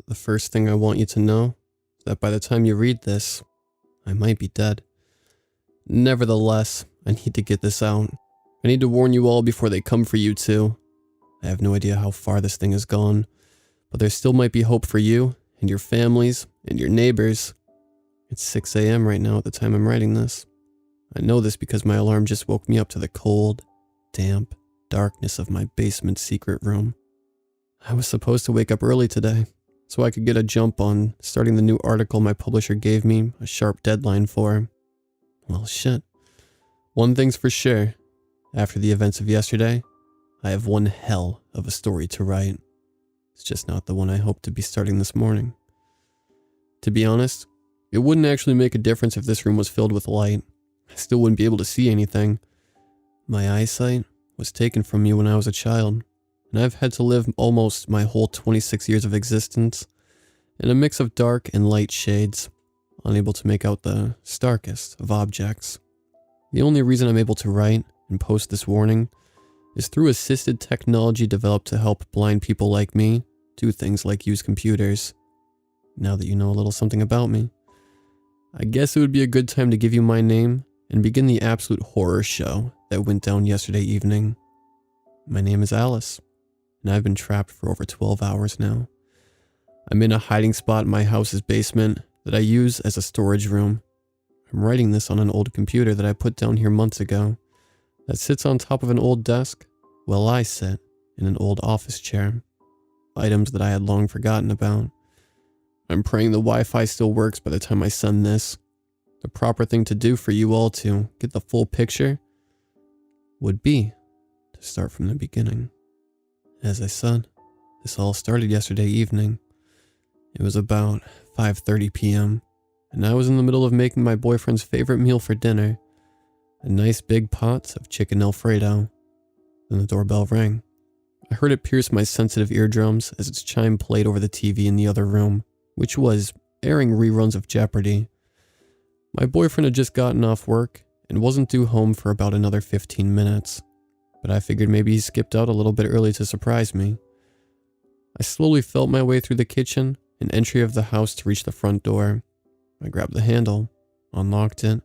The first thing I want you to know is that by the time you read this, I might be dead. Nevertheless, I need to get this out. I need to warn you all before they come for you too. I have no idea how far this thing has gone, but there still might be hope for you and your families and your neighbors. It's 6 a.m. right now at the time I'm writing this. I know this because my alarm just woke me up to the cold, damp darkness of my basement secret room. I was supposed to wake up early today, so I could get a jump on starting the new article my publisher gave me a sharp deadline for. Well, shit. One thing's for sure. After the events of yesterday, I have one hell of a story to write. It's just not the one I hoped to be starting this morning. To be honest, it wouldn't actually make a difference if this room was filled with light. I still wouldn't be able to see anything. My eyesight was taken from me when I was a child, and I've had to live almost my whole 26 years of existence in a mix of dark and light shades, unable to make out the starkest of objects. The only reason I'm able to write and post this warning is through assisted technology developed to help blind people like me do things like use computers. Now that you know a little something about me, I guess it would be a good time to give you my name and begin the absolute horror show that went down yesterday evening. My name is Alice, and I've been trapped for over 12 hours now. I'm in a hiding spot in my house's basement that I use as a storage room. I'm writing this on an old computer that I put down here months ago that sits on top of an old desk while I sit in an old office chair. Items that I had long forgotten about. I'm praying the Wi-Fi still works by the time I send this. The proper thing to do for you all to get the full picture would be to start from the beginning. As I said, this all started yesterday evening. It was about 5:30 p.m. and I was in the middle of making my boyfriend's favorite meal for dinner, a nice big pot of chicken Alfredo. Then the doorbell rang. I heard it pierce my sensitive eardrums as its chime played over the TV in the other room, which was airing reruns of Jeopardy! My boyfriend had just gotten off work and wasn't due home for about another 15 minutes, but I figured maybe he skipped out a little bit early to surprise me. I slowly felt my way through the kitchen and entry of the house to reach the front door. I grabbed the handle, unlocked it,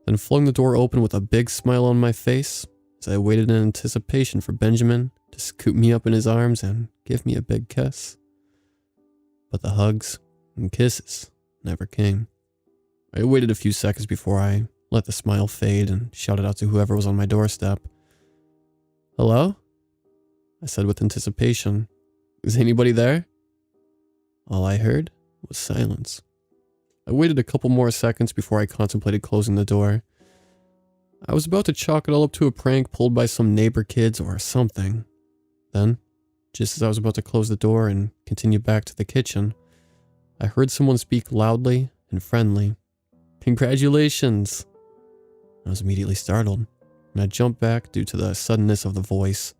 then flung the door open with a big smile on my face as I waited in anticipation for Benjamin to scoop me up in his arms and give me a big kiss. But the hugs and kisses never came. I waited a few seconds before I let the smile fade and shouted out to whoever was on my doorstep. "Hello?" I said with anticipation. "Is anybody there?" All I heard was silence. I waited a couple more seconds before I contemplated closing the door. I was about to chalk it all up to a prank pulled by some neighbor kids or something. Then, just as I was about to close the door and continue back to the kitchen, I heard someone speak loudly and friendly. "Congratulations!" I was immediately startled, and I jumped back due to the suddenness of the voice.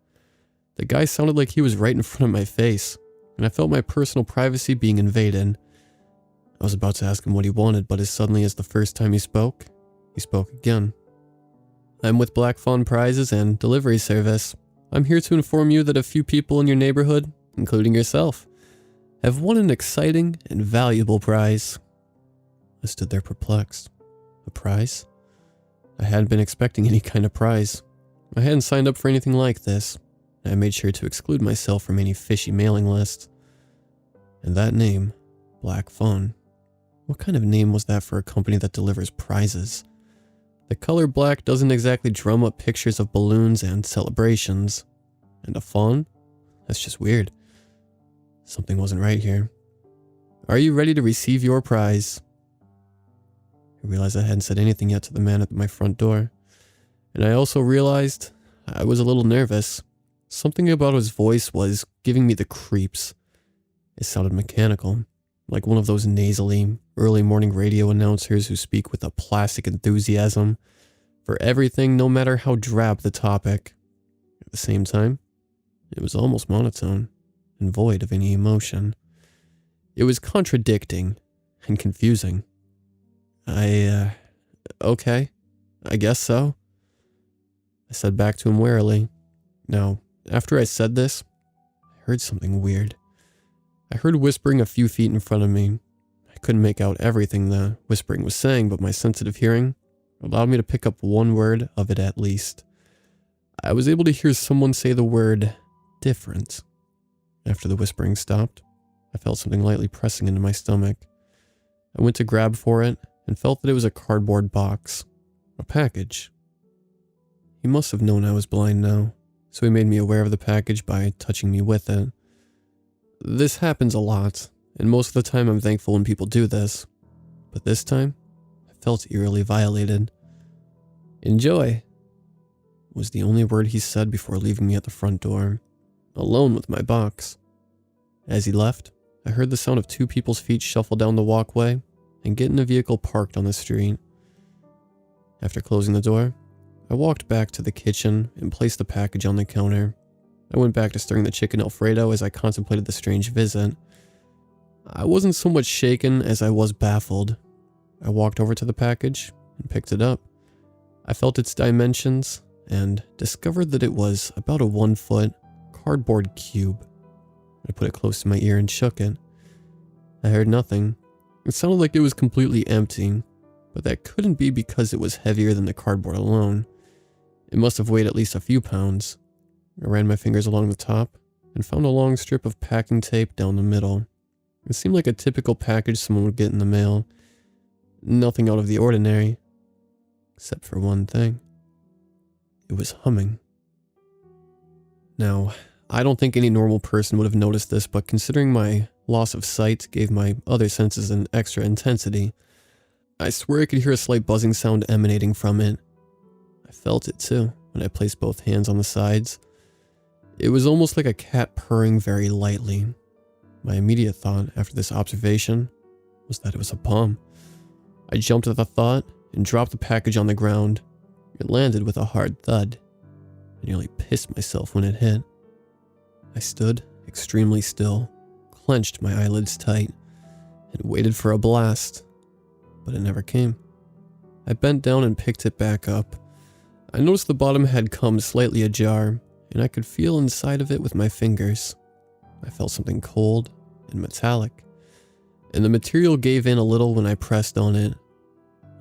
The guy sounded like he was right in front of my face, and I felt my personal privacy being invaded. I was about to ask him what he wanted, but as suddenly as the first time he spoke again. "I'm with Black Fawn Prizes and Delivery Service. I'm here to inform you that a few people in your neighborhood, including yourself, have won an exciting and valuable prize." I stood there perplexed. A prize? I hadn't been expecting any kind of prize. I hadn't signed up for anything like this, and I made sure to exclude myself from any fishy mailing list. And that name, Black Fawn. What kind of name was that for a company that delivers prizes? The color black doesn't exactly drum up pictures of balloons and celebrations. And a fawn? That's just weird. Something wasn't right here. "Are you ready to receive your prize?" I realized I hadn't said anything yet to the man at my front door. And I also realized I was a little nervous. Something about his voice was giving me the creeps. It sounded mechanical, like one of those nasally, early morning radio announcers who speak with a plastic enthusiasm for everything, no matter how drab the topic. At the same time, it was almost monotone and void of any emotion. It was contradicting and confusing. Okay, I guess so," I said back to him warily. Now, after I said this, I heard something weird. I heard whispering a few feet in front of me. I couldn't make out everything the whispering was saying, but my sensitive hearing allowed me to pick up one word of it at least. I was able to hear someone say the word different. After the whispering stopped, I felt something lightly pressing into my stomach. I went to grab for it and felt that it was a cardboard box, a package. He must have known I was blind now, so he made me aware of the package by touching me with it. This happens a lot, and most of the time I'm thankful when people do this, but this time I felt eerily violated. "Enjoy," was the only word he said before leaving me at the front door, alone with my box. As he left, I heard the sound of two people's feet shuffle down the walkway and get in a vehicle parked on the street. After closing the door, I walked back to the kitchen and placed the package on the counter. I went back to stirring the chicken Alfredo as I contemplated the strange visit. I wasn't so much shaken as I was baffled. I walked over to the package and picked it up. I felt its dimensions and discovered that it was about a 1-foot cardboard cube. I put it close to my ear and shook it. I heard nothing. It sounded like it was completely empty, but that couldn't be because it was heavier than the cardboard alone. It must have weighed at least a few pounds. I ran my fingers along the top and found a long strip of packing tape down the middle. It seemed like a typical package someone would get in the mail. Nothing out of the ordinary, except for one thing. It was humming. Now, I don't think any normal person would have noticed this, but considering my loss of sight gave my other senses an extra intensity, I swear I could hear a slight buzzing sound emanating from it. I felt it too when I placed both hands on the sides. It was almost like a cat purring very lightly. My immediate thought after this observation was that it was a bomb. I jumped at the thought and dropped the package on the ground. It landed with a hard thud. I nearly pissed myself when it hit. I stood extremely still, clenched my eyelids tight, and waited for a blast, but it never came. I bent down and picked it back up. I noticed the bottom had come slightly ajar, and I could feel inside of it with my fingers. I felt something cold and metallic, and the material gave in a little when I pressed on it.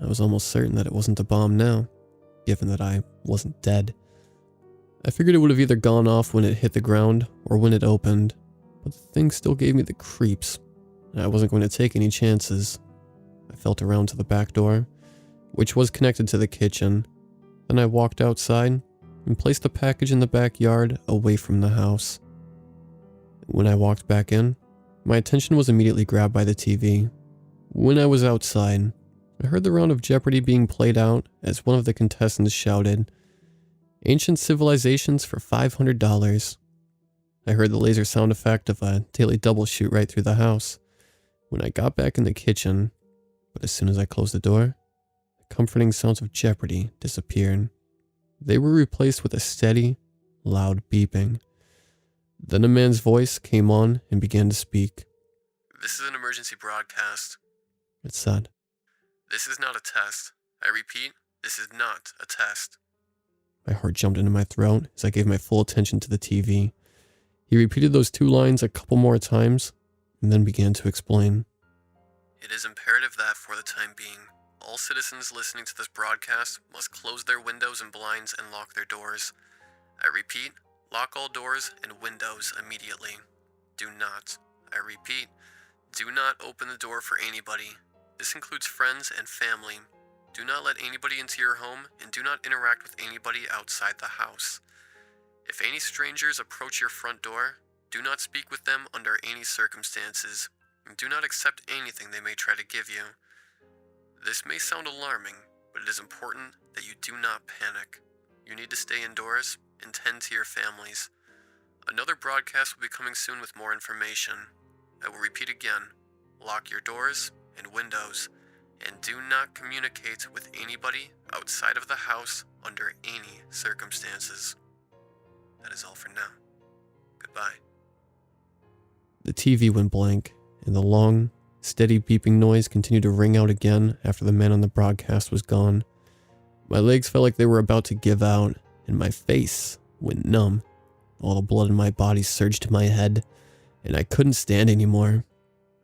I was almost certain that it wasn't a bomb now, given that I wasn't dead. I figured it would have either gone off when it hit the ground or when it opened, but the thing still gave me the creeps, and I wasn't going to take any chances. I felt around to the back door, which was connected to the kitchen. Then I walked outside and placed the package in the backyard away from the house. When I walked back in, my attention was immediately grabbed by the TV. When I was outside, I heard the round of Jeopardy being played out as one of the contestants shouted, "Ancient civilizations for $500. I heard the laser sound effect of a daily double shoot right through the house when I got back in the kitchen, but as soon as I closed the door, the comforting sounds of Jeopardy disappeared. They were replaced with a steady, loud beeping. Then a man's voice came on and began to speak. "This is an emergency broadcast," it said. "This is not a test. I repeat, this is not a test." My heart jumped into my throat as I gave my full attention to the TV. He repeated those two lines a couple more times and then began to explain. "It is imperative that, for the time being, all citizens listening to this broadcast must close their windows and blinds and lock their doors. I repeat, lock all doors and windows immediately. Do not, I repeat, do not open the door for anybody. This includes friends and family. Do not let anybody into your home and do not interact with anybody outside the house. If any strangers approach your front door, do not speak with them under any circumstances, and do not accept anything they may try to give you. This may sound alarming, but it is important that you do not panic. You need to stay indoors and tend to your families. Another broadcast will be coming soon with more information. I will repeat again, lock your doors and windows, and do not communicate with anybody outside of the house under any circumstances. That is all for now. Goodbye." The TV went blank, and the long, steady beeping noise continued to ring out again after the man on the broadcast was gone. My legs felt like they were about to give out, and my face went numb. All the blood in my body surged to my head, and I couldn't stand anymore.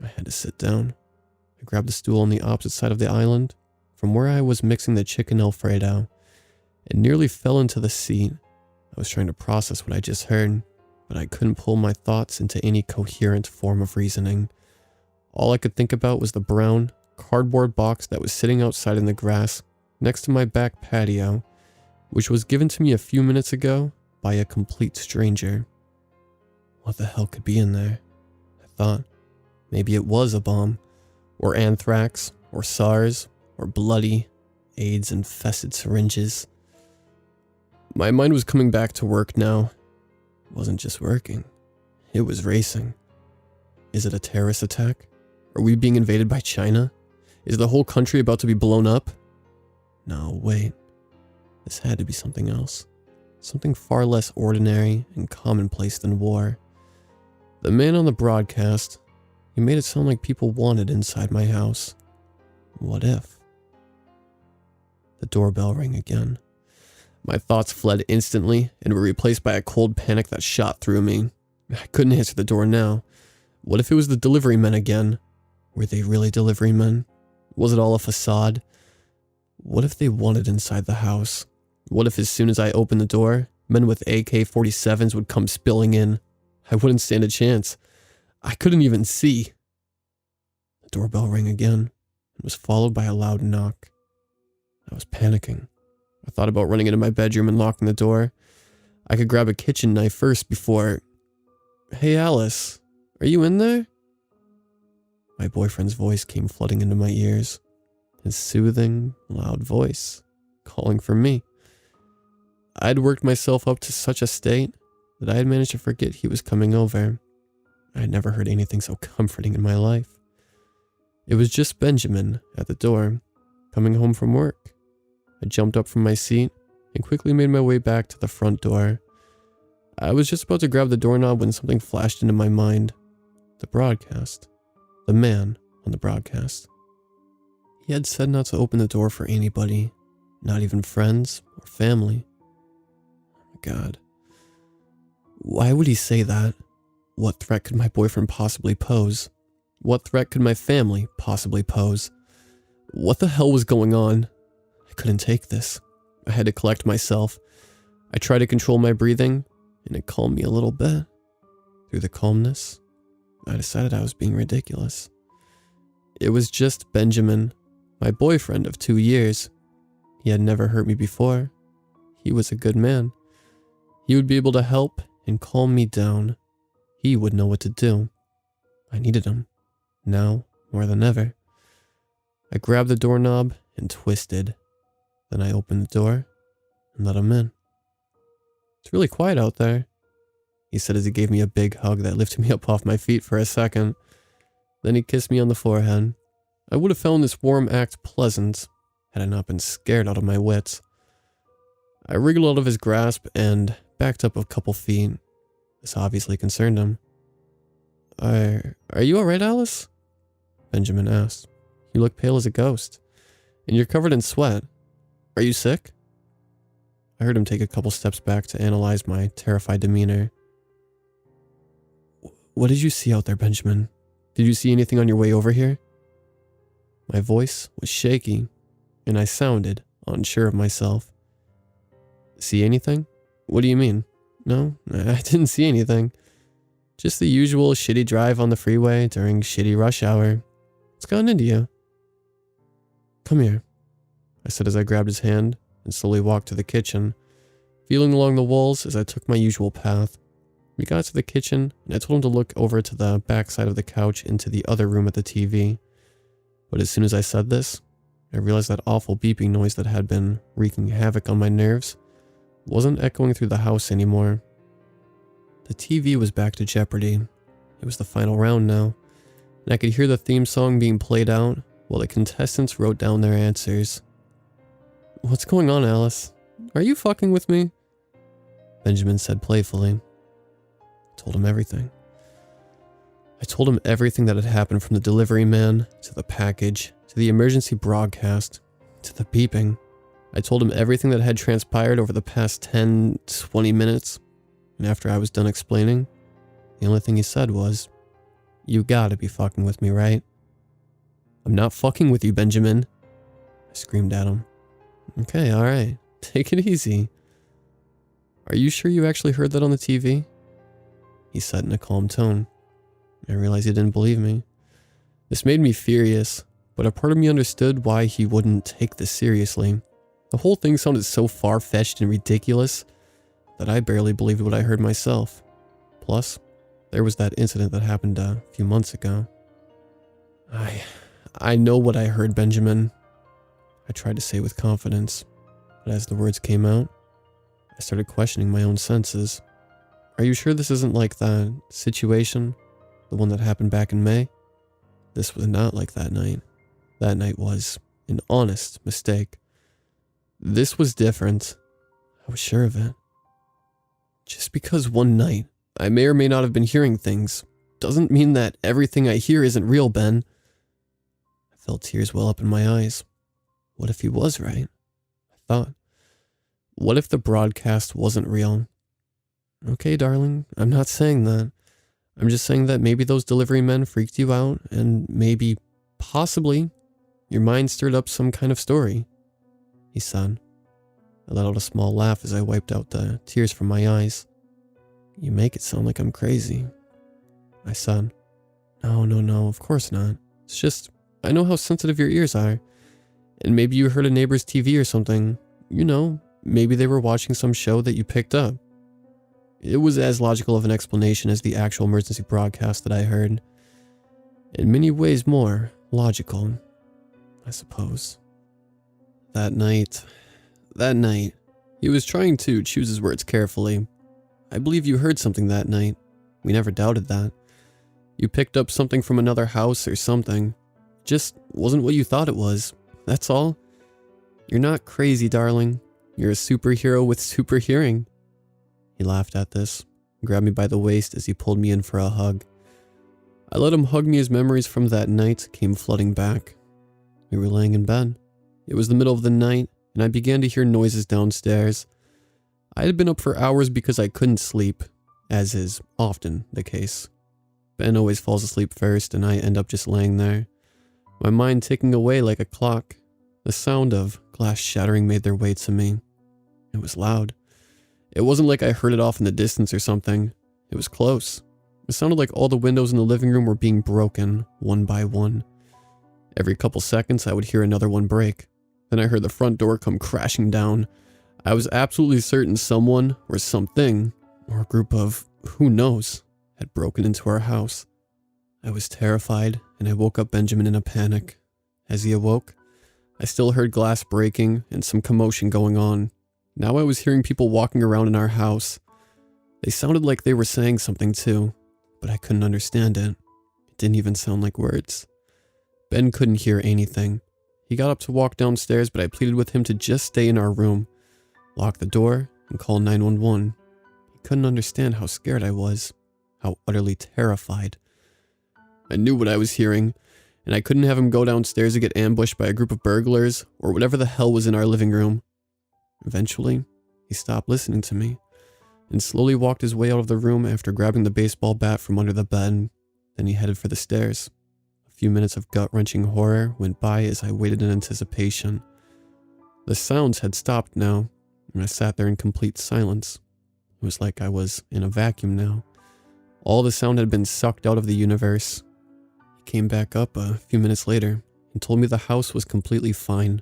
I had to sit down. I grabbed a stool on the opposite side of the island from where I was mixing the chicken Alfredo and nearly fell into the seat. I was trying to process what I just heard, but I couldn't pull my thoughts into any coherent form of reasoning. All I could think about was the brown, cardboard box that was sitting outside in the grass next to my back patio, which was given to me a few minutes ago by a complete stranger. What the hell could be in there? I thought. Maybe it was a bomb, or anthrax, or SARS, or bloody, AIDS-infested syringes. My mind was coming back to work now. It wasn't just working. It was racing. Is it a terrorist attack? Are we being invaded by China? Is the whole country about to be blown up? No, wait. This had to be something else. Something far less ordinary and commonplace than war. The man on the broadcast, he made it sound like people wanted inside my house. What if? The doorbell rang again. My thoughts fled instantly and were replaced by a cold panic that shot through me. I couldn't answer the door now. What if it was the delivery men again? Were they really delivery men? Was it all a facade? What if they wanted inside the house? What if as soon as I opened the door, men with AK-47s would come spilling in? I wouldn't stand a chance. I couldn't even see. The doorbell rang again and was followed by a loud knock. I was panicking. I thought about running into my bedroom and locking the door. I could grab a kitchen knife first before... Hey Alice, are you in there? My boyfriend's voice came flooding into my ears. His soothing, loud voice, calling for me. I'd worked myself up to such a state that I had managed to forget he was coming over. I had never heard anything so comforting in my life. It was just Benjamin at the door, coming home from work. I jumped up from my seat and quickly made my way back to the front door. I was just about to grab the doorknob when something flashed into my mind. The broadcast. The man on the broadcast. He had said not to open the door for anybody, not even friends or family. Oh my God. Why would he say that? What threat could my boyfriend possibly pose? What threat could my family possibly pose? What the hell was going on? I couldn't take this. I had to collect myself. I tried to control my breathing, and it calmed me a little bit. Through the calmness, I decided I was being ridiculous. It was just Benjamin, my boyfriend of 2 years. He had never hurt me before. He was a good man. He would be able to help and calm me down. He would know what to do. I needed him, now more than ever. I grabbed the doorknob and twisted. Then I opened the door and let him in. It's really quiet out there, he said as he gave me a big hug that lifted me up off my feet for a second. Then he kissed me on the forehead. I would have found this warm act pleasant had I not been scared out of my wits. I wriggled out of his grasp and backed up a couple feet. This obviously concerned him. Are you alright, Alice? Benjamin asked. You look pale as a ghost, and you're covered in sweat. Are you sick? I heard him take a couple steps back to analyze my terrified demeanor. What did you see out there, Benjamin? Did you see anything on your way over here? My voice was shaky, and I sounded unsure of myself. See anything? What do you mean? No, I didn't see anything. Just the usual shitty drive on the freeway during shitty rush hour. What's gotten into you? Come here, I said as I grabbed his hand and slowly walked to the kitchen, feeling along the walls as I took my usual path. We got to the kitchen, and I told him to look over to the back side of the couch into the other room at the TV. But as soon as I said this, I realized that awful beeping noise that had been wreaking havoc on my nerves wasn't echoing through the house anymore. The TV was back to Jeopardy. It was the final round now, and I could hear the theme song being played out while the contestants wrote down their answers. What's going on, Alice? Are you fucking with me? Benjamin said playfully. I told him everything. I told him everything that had happened, from the delivery man, to the package, to the emergency broadcast, to the beeping. I told him everything that had transpired over the past 10-20 minutes, and after I was done explaining, The only thing he said was, "You gotta be fucking with me, right?" "I'm not fucking with you, Benjamin," I screamed at him. "Okay, alright. Take it easy." "Are you sure you actually heard that on the TV?" He said in a calm tone. I realized he didn't believe me. This made me furious, but a part of me understood why he wouldn't take this seriously. The whole thing sounded so far-fetched and ridiculous that I barely believed what I heard myself. Plus, there was that incident that happened a few months ago. I know what I heard, Benjamin," I tried to say with confidence, but as the words came out, I started questioning my own senses. "Are you sure this isn't like that situation? The one that happened back in May?" This was not like that night. That night was an honest mistake. This was different. I was sure of it. Just because one night I may or may not have been hearing things doesn't mean that everything I hear isn't real, Ben. I felt tears well up in my eyes. What if he was right? I thought. What if the broadcast wasn't real? Okay, darling, I'm not saying that. I'm just saying that maybe those delivery men freaked you out, and maybe, possibly, your mind stirred up some kind of story," he said. I let out a small laugh as I wiped out the tears from my eyes. "You make it sound like I'm crazy," I said. No, of course not. It's just, I know how sensitive your ears are. And maybe you heard a neighbor's TV or something. You know, maybe they were watching some show that you picked up. It was as logical of an explanation as the actual emergency broadcast that I heard. In many ways more logical, I suppose. That night, he was trying to choose his words carefully. I believe you heard something that night. We never doubted that. You picked up something from another house or something. Just wasn't what you thought it was. That's all. You're not crazy, darling. You're a superhero with super hearing. He laughed at this, grabbed me by the waist as he pulled me in for a hug. I let him hug me as memories from that night came flooding back. We were laying in bed. It was the middle of the night, and I began to hear noises downstairs. I had been up for hours because I couldn't sleep, as is often the case. Ben always falls asleep first, and I end up just laying there, my mind ticking away like a clock. The sound of glass shattering made their way to me. It was loud. It wasn't like I heard it off in the distance or something. It was close. It sounded like all the windows in the living room were being broken, one by one. Every couple seconds, I would hear another one break. Then I heard the front door come crashing down. I was absolutely certain someone, or something, or a group of who knows, had broken into our house. I was terrified, and I woke up Benjamin in a panic. As he awoke, I still heard glass breaking and some commotion going on. Now I was hearing people walking around in our house. They sounded like they were saying something too, but I couldn't understand it. It didn't even sound like words. Ben couldn't hear anything. He got up to walk downstairs, but I pleaded with him to just stay in our room, lock the door, and call 911. He couldn't understand how scared I was, how utterly terrified. I knew what I was hearing, and I couldn't have him go downstairs to get ambushed by a group of burglars or whatever the hell was in our living room. Eventually, he stopped listening to me and slowly walked his way out of the room after grabbing the baseball bat from under the bed. Then he headed for the stairs. A few minutes of gut-wrenching horror went by as I waited in anticipation. The sounds had stopped now, and I sat there in complete silence. It was like I was in a vacuum now. All the sound had been sucked out of the universe. He came back up a few minutes later and told me the house was completely fine.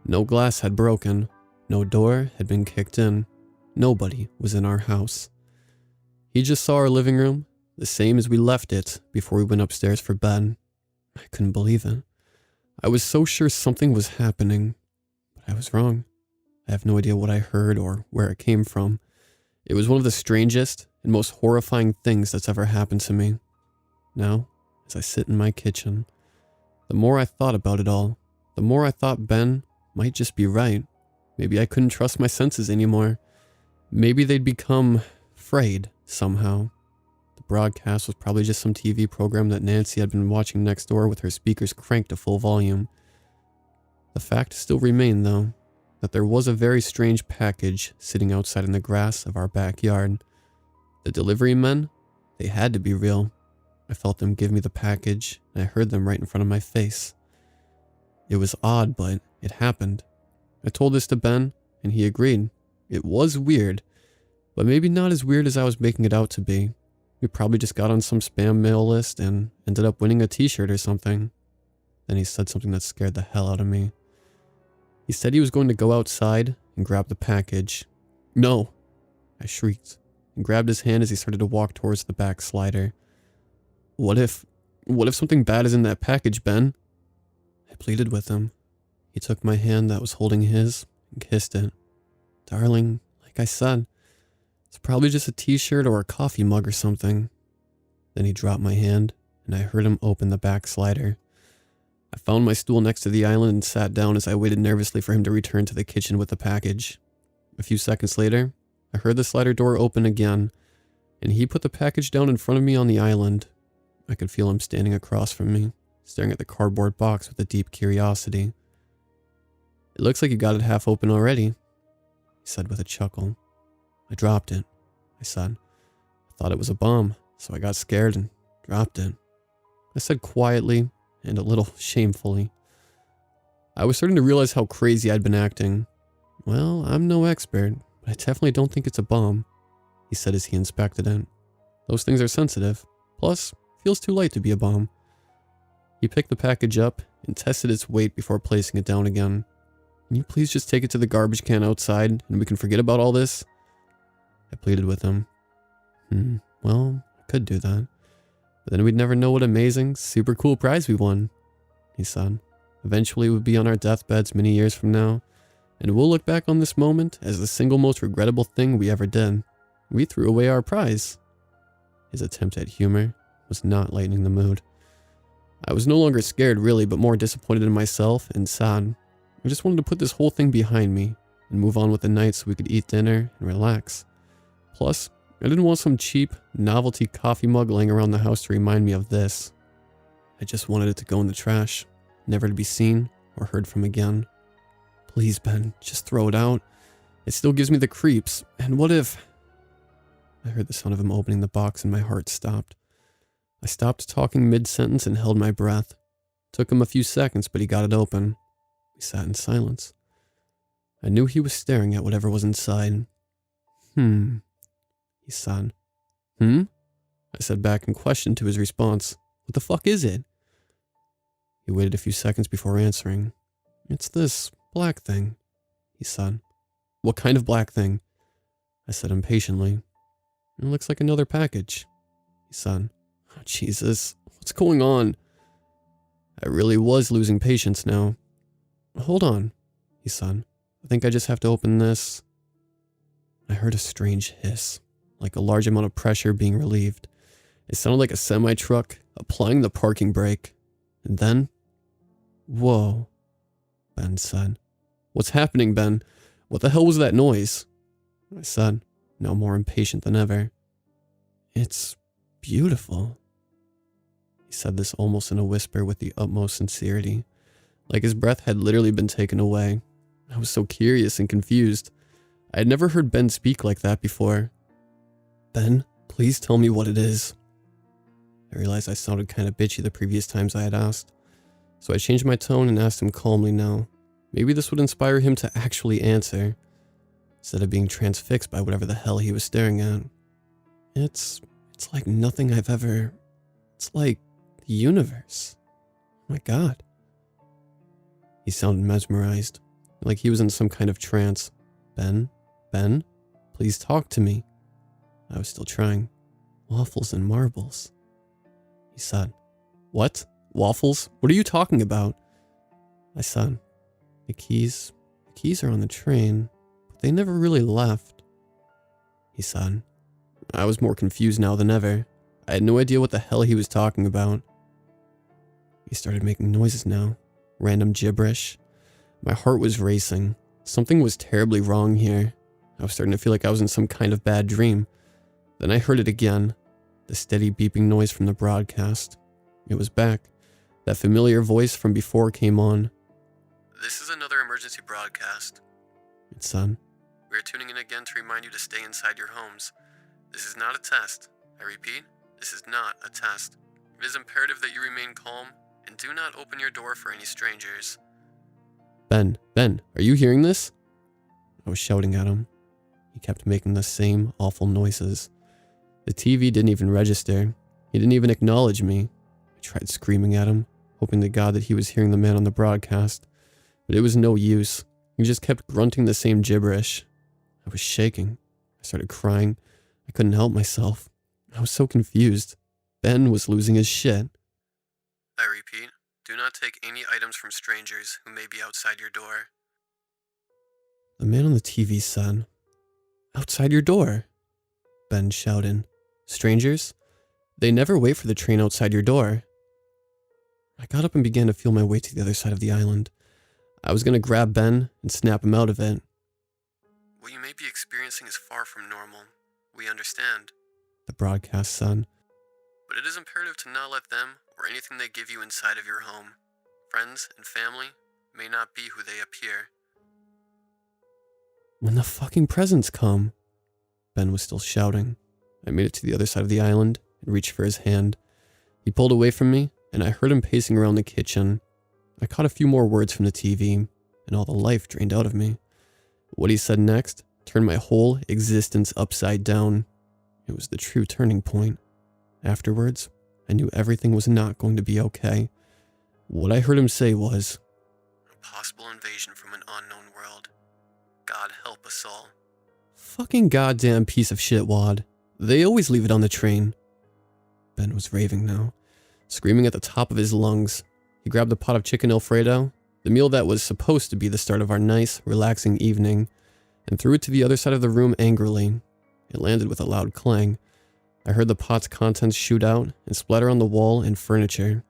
No glass had broken. No door had been kicked in. Nobody was in our house. He just saw our living room, the same as we left it before we went upstairs for bed. I couldn't believe it. I was so sure something was happening, but I was wrong. I have no idea what I heard or where it came from. It was one of the strangest and most horrifying things that's ever happened to me. Now, as I sit in my kitchen, the more I thought about it all, the more I thought Ben might just be right. Maybe I couldn't trust my senses anymore. Maybe they'd become frayed somehow. The broadcast was probably just some TV program that Nancy had been watching next door with her speakers cranked to full volume. The fact still remained, though, that there was a very strange package sitting outside in the grass of our backyard. The delivery men, They had to be real. I felt them give me the package, and I heard them right in front of my face. It was odd, but it happened. I told this to Ben, and he agreed. It was weird, but maybe not as weird as I was making it out to be. We probably just got on some spam mail list and ended up winning a t-shirt or something. Then he said something that scared the hell out of me. He said he was going to go outside and grab the package. No! I shrieked and grabbed his hand as he started to walk towards the back slider. What if something bad is in that package, Ben? I pleaded with him. He took my hand that was holding his and kissed it. Darling, like I said, it's probably just a t-shirt or a coffee mug or something. Then he dropped my hand and I heard him open the back slider. I found my stool next to the island and sat down as I waited nervously for him to return to the kitchen with the package. A few seconds later, I heard the slider door open again, and he put the package down in front of me on the island. I could feel him standing across from me, staring at the cardboard box with a deep curiosity. It looks like you got it half open already, he said with a chuckle. I dropped it, I said. I thought it was a bomb, so I got scared and dropped it. I said quietly and a little shamefully. I was starting to realize how crazy I'd been acting. Well, I'm no expert, but I definitely don't think it's a bomb, he said as he inspected it. Those things are sensitive. Plus, feels too light to be a bomb. He picked the package up and tested its weight before placing it down again. Can you please just take it to the garbage can outside and we can forget about all this? I pleaded with him. Well, I could do that. But then we'd never know what amazing, super cool prize we won, he said. Eventually we'd be on our deathbeds many years from now, and we'll look back on this moment as the single most regrettable thing we ever did. We threw away our prize. His attempt at humor was not lightening the mood. I was no longer scared really, but more disappointed in myself and sad. I just wanted to put this whole thing behind me and move on with the night so we could eat dinner and relax. Plus, I didn't want some cheap, novelty coffee mug laying around the house to remind me of this. I just wanted it to go in the trash, never to be seen or heard from again. Please, Ben, just throw it out. It still gives me the creeps, and what if... I heard the sound of him opening the box and my heart stopped. I stopped talking mid-sentence and held my breath. Took him a few seconds, but he got it open. We sat in silence. I knew he was staring at whatever was inside. He said. I said back in question to his response. What the fuck is it? He waited a few seconds before answering. It's this black thing, he said. What kind of black thing? I said impatiently. It looks like another package, he said. Oh, Jesus, what's going on? I really was losing patience now. Hold on, he said. I think I just have to open this. I heard a strange hiss, like a large amount of pressure being relieved. It sounded like a semi-truck applying the parking brake. And then... Whoa, Ben said. What's happening, Ben? What the hell was that noise? I said, now more impatient than ever. It's beautiful. He said this almost in a whisper with the utmost sincerity, like his breath had literally been taken away. I was so curious and confused. I had never heard Ben speak like that before. Ben, please tell me what it is. I realized I sounded kind of bitchy the previous times I had asked, so I changed my tone and asked him calmly now. Maybe this would inspire him to actually answer, instead of being transfixed by whatever the hell he was staring at. It's like nothing I've ever... It's like the universe. Oh my God. He sounded mesmerized, like he was in some kind of trance. Ben, please talk to me. I was still trying. Waffles and marbles, he said. What? Waffles? What are you talking about? I said, the keys are on the train, but they never really left, he said. I was more confused now than ever. I had no idea what the hell he was talking about. He started making noises now, random gibberish. My heart was racing. Something was terribly wrong here. I was starting to feel like I was in some kind of bad dream. Then I heard it again, the steady beeping noise from the broadcast. It was back. That familiar voice from before came on. This is another emergency broadcast, it said. We are tuning in again to remind you to stay inside your homes. This is not a test. I repeat, This is not a test. It is imperative that you remain calm and do not open your door for any strangers. Ben, are you hearing this? I was shouting at him. He kept making the same awful noises. The TV didn't even register. He didn't even acknowledge me. I tried screaming at him, hoping to God that he was hearing the man on the broadcast. But it was no use. He just kept grunting the same gibberish. I was shaking. I started crying. I couldn't help myself. I was so confused. Ben was losing his shit. I repeat, do not take any items from strangers who may be outside your door. The man on the TV said, "Outside your door?" Ben shouted, "Strangers? They never wait for the train outside your door." I got up and began to feel my way to the other side of the island. I was going to grab Ben and snap him out of it. What you may be experiencing is far from normal. We understand, the broadcast said. But it is imperative to not let them or anything they give you inside of your home. Friends and family may not be who they appear. When the fucking presents come? Ben was still shouting. I made it to the other side of the island and reached for his hand. He pulled away from me, and I heard him pacing around the kitchen. I caught a few more words from the TV, and all the life drained out of me. What he said next turned my whole existence upside down. It was the true turning point. Afterwards, I knew everything was not going to be okay. What I heard him say was, "A possible invasion from an unknown world. God help us all." Fucking goddamn piece of shit wad. They always leave it on the train. Ben was raving now, screaming at the top of his lungs. He grabbed a pot of chicken Alfredo, the meal that was supposed to be the start of our nice, relaxing evening, and threw it to the other side of the room angrily. It landed with a loud clang. I heard the pot's contents shoot out and splatter on the wall and furniture.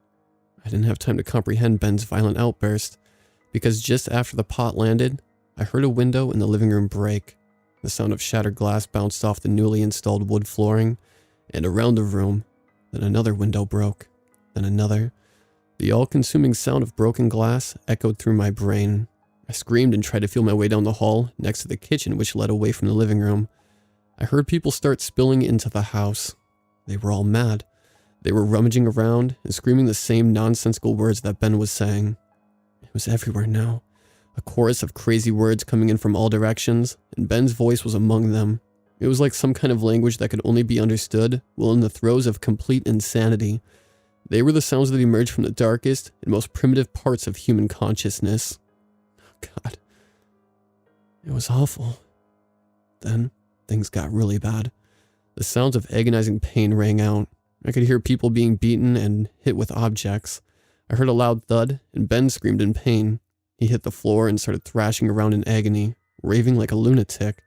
I didn't have time to comprehend Ben's violent outburst, because just after the pot landed, I heard a window in the living room break. The sound of shattered glass bounced off the newly installed wood flooring, and around the room, then another window broke, then another. The all-consuming sound of broken glass echoed through my brain. I screamed and tried to feel my way down the hall next to the kitchen, which led away from the living room. I heard people start spilling into the house. They were all mad. They were rummaging around and screaming the same nonsensical words that Ben was saying. It was everywhere now. A chorus of crazy words coming in from all directions, and Ben's voice was among them. It was like some kind of language that could only be understood while in the throes of complete insanity. They were the sounds that emerged from the darkest and most primitive parts of human consciousness. Oh God. It was awful. Then, things got really bad. The sounds of agonizing pain rang out. I could hear people being beaten and hit with objects. I heard a loud thud, and Ben screamed in pain. He hit the floor and started thrashing around in agony, raving like a lunatic.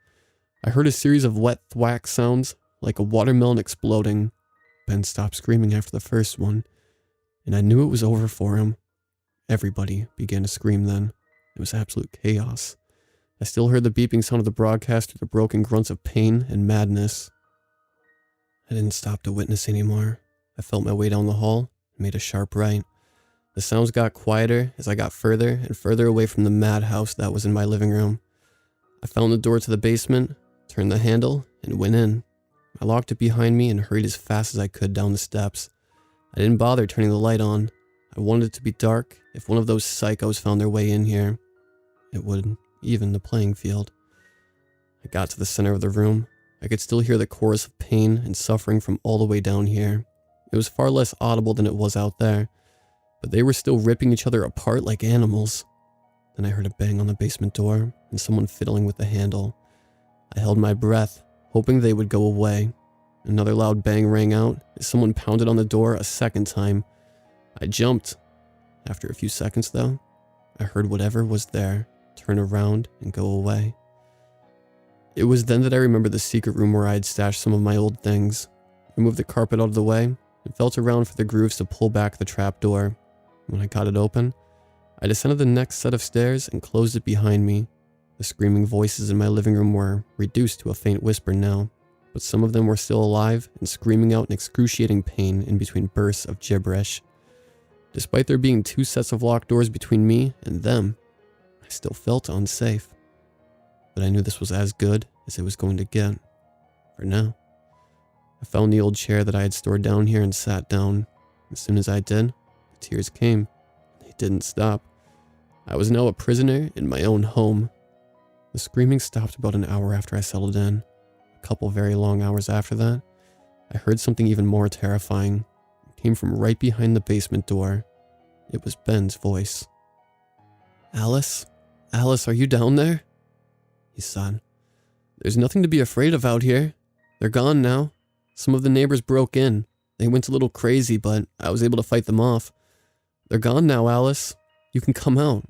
I heard a series of wet thwack sounds, like a watermelon exploding. Ben stopped screaming after the first one, and I knew it was over for him. Everybody began to scream then. It was absolute chaos. I still heard the beeping sound of the broadcast through the broken grunts of pain and madness. I didn't stop to witness anymore. I felt my way down the hall and made a sharp right. The sounds got quieter as I got further and further away from the madhouse that was in my living room. I found the door to the basement, turned the handle, and went in. I locked it behind me and hurried as fast as I could down the steps. I didn't bother turning the light on. I wanted it to be dark if one of those psychos found their way in here. It would even the playing field. I got to the center of the room. I could still hear the chorus of pain and suffering from all the way down here. It was far less audible than it was out there, but they were still ripping each other apart like animals. Then I heard a bang on the basement door and someone fiddling with the handle. I held my breath, hoping they would go away. Another loud bang rang out as someone pounded on the door a second time. I jumped. After a few seconds, though, I heard whatever was there turn around and go away. It was then that I remembered the secret room where I had stashed some of my old things. I moved the carpet out of the way and felt around for the grooves to pull back the trap door. When I got it open, I descended the next set of stairs and closed it behind me. The screaming voices in my living room were reduced to a faint whisper now, but some of them were still alive and screaming out in excruciating pain in between bursts of gibberish. Despite there being 2 sets of locked doors between me and them, I still felt unsafe. But I knew this was as good as it was going to get. For now. I found the old chair that I had stored down here and sat down. As soon as I did, the tears came. They didn't stop. I was now a prisoner in my own home. The screaming stopped about an hour after I settled in. A couple very long hours after that, I heard something even more terrifying. It came from right behind the basement door. It was Ben's voice. "Alice? Alice, are you down there?" He said. "There's nothing to be afraid of out here. They're gone now. Some of the neighbors broke in. They went a little crazy, but I was able to fight them off. They're gone now, Alice. You can come out."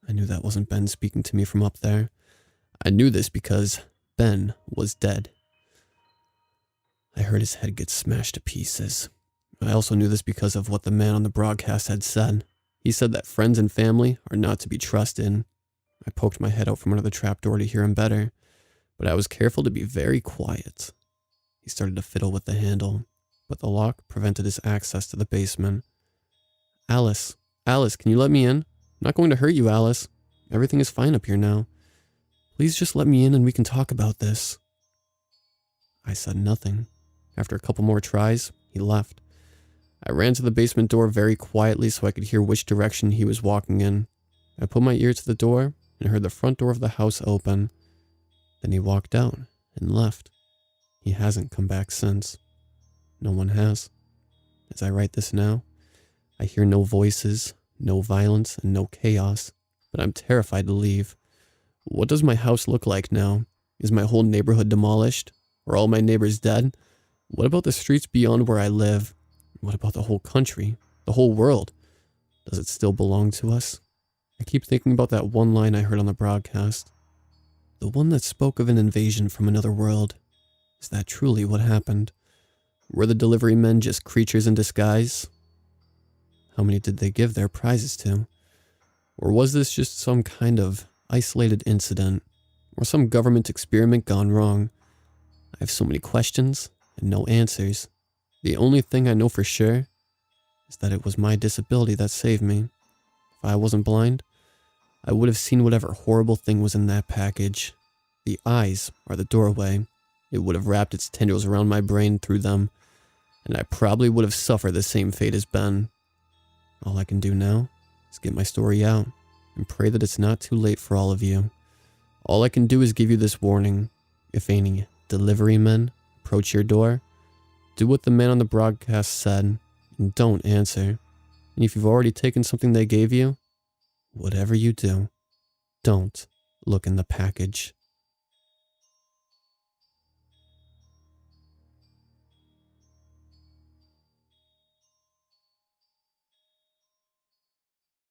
I knew that wasn't Ben speaking to me from up there. I knew this because Ben was dead. I heard his head get smashed to pieces. I also knew this because of what the man on the broadcast had said. He said that friends and family are not to be trusted. I poked my head out from under the trapdoor to hear him better, but I was careful to be very quiet. He started to fiddle with the handle, but the lock prevented his access to the basement. Alice, can you let me in? I'm not going to hurt you, Alice. Everything is fine up here now. Please just let me in and we can talk about this." I said nothing. After a couple more tries, he left. I ran to the basement door very quietly so I could hear which direction he was walking in. I put my ear to the door and heard the front door of the house open. Then he walked out and left. He hasn't come back since. No one has. As I write this now, I hear no voices, no violence, and no chaos, but I'm terrified to leave. What does my house look like now? Is my whole neighborhood demolished? Are all my neighbors dead? What about the streets beyond where I live? What about the whole country? The whole world? Does it still belong to us? I keep thinking about that one line I heard on the broadcast. The one that spoke of an invasion from another world. Is that truly what happened? Were the delivery men just creatures in disguise? How many did they give their prizes to? Or was this just some kind of isolated incident? Or some government experiment gone wrong? I have so many questions and no answers. The only thing I know for sure is that it was my disability that saved me. If I wasn't blind, I would have seen whatever horrible thing was in that package. The eyes are the doorway. It would have wrapped its tendrils around my brain through them, and I probably would have suffered the same fate as Ben. All I can do now is get my story out and pray that it's not too late for all of you. All I can do is give you this warning. If any delivery men approach your door, do what the man on the broadcast said and don't answer. And if you've already taken something they gave you, whatever you do, don't look in the package.